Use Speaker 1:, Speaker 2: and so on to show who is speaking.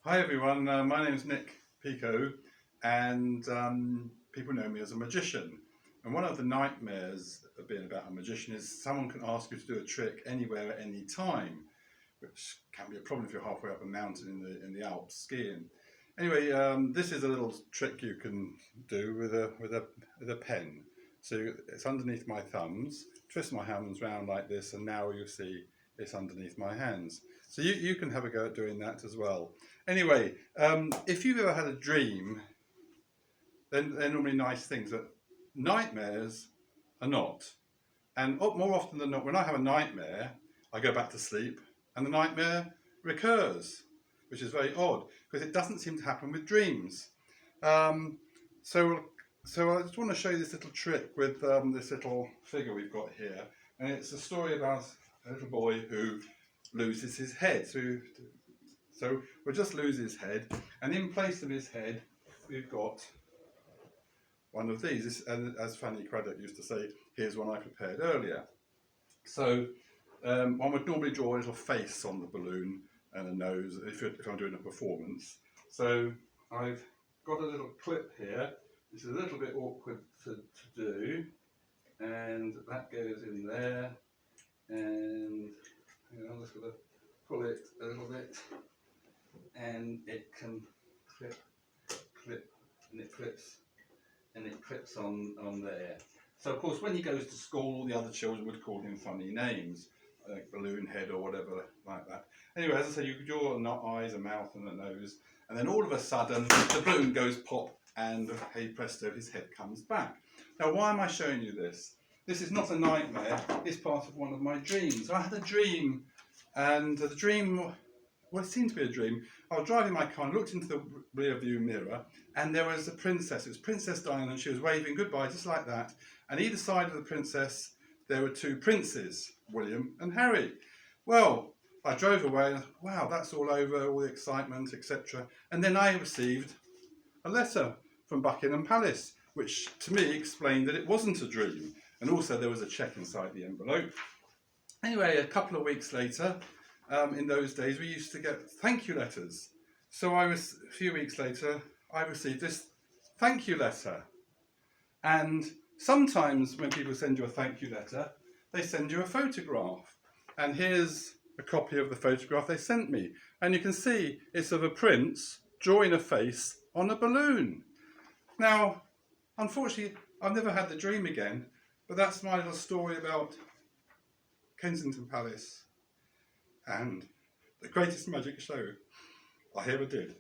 Speaker 1: Hi everyone, my name is Nick Pico and people know me as a magician. And one of the nightmares of being about a magician is someone can ask you to do a trick anywhere at any time, which can be a problem if you're halfway up a mountain in the Alps skiing. Anyway, this is a little trick you can do with a pen. So it's underneath my thumbs, twist my hands round like this, and now you see it's underneath my hands. So you can have a go at doing that as well. Anyway, if you've ever had a dream, then they're normally nice things, but nightmares are not. And more often than not, when I have a nightmare, I go back to sleep and the nightmare recurs, which is very odd because it doesn't seem to happen with dreams. So I just want to show you this little trick with this little figure we've got here. And it's a story about a little boy who loses his head. So we'll just lose his head, and in place of his head, we've got one of these. As Fanny Cradock used to say, here's one I prepared earlier. So one would normally draw a little face on the balloon and a nose if I'm doing a performance. So I've got a little clip here. This is a little bit awkward to do, and that goes in there, and I'm just going to pull it a little bit, and it can clip, and it clips on there. So of course when he goes to school, the other children would call him funny names, like balloon head or whatever like that. Anyway, as I say, you could draw eyes, a mouth and a nose, and then all of a sudden the balloon goes pop, and hey presto, his head comes back. Now why am I showing you this? This is not a nightmare, it's part of one of my dreams. I had a dream, and the dream, well, it seemed to be a dream. I was driving my car and looked into the rear view mirror, and there was a princess. It was Princess Diana, and she was waving goodbye just like that. And either side of the princess there were two princes, William and Harry. Well, I drove away and wow, that's all over, all the excitement, etc. And then I received a letter from Buckingham Palace, which to me explained that it wasn't a dream. And also there was a cheque inside the envelope. Anyway, a couple of weeks later, in those days, we used to get thank you letters. So a few weeks later, I received this thank you letter. And sometimes when people send you a thank you letter, they send you a photograph. And here's a copy of the photograph they sent me. And you can see it's of a prince drawing a face on a balloon. Now, unfortunately, I've never had the dream again, but that's my little story about Kensington Palace and the greatest magic show I ever did.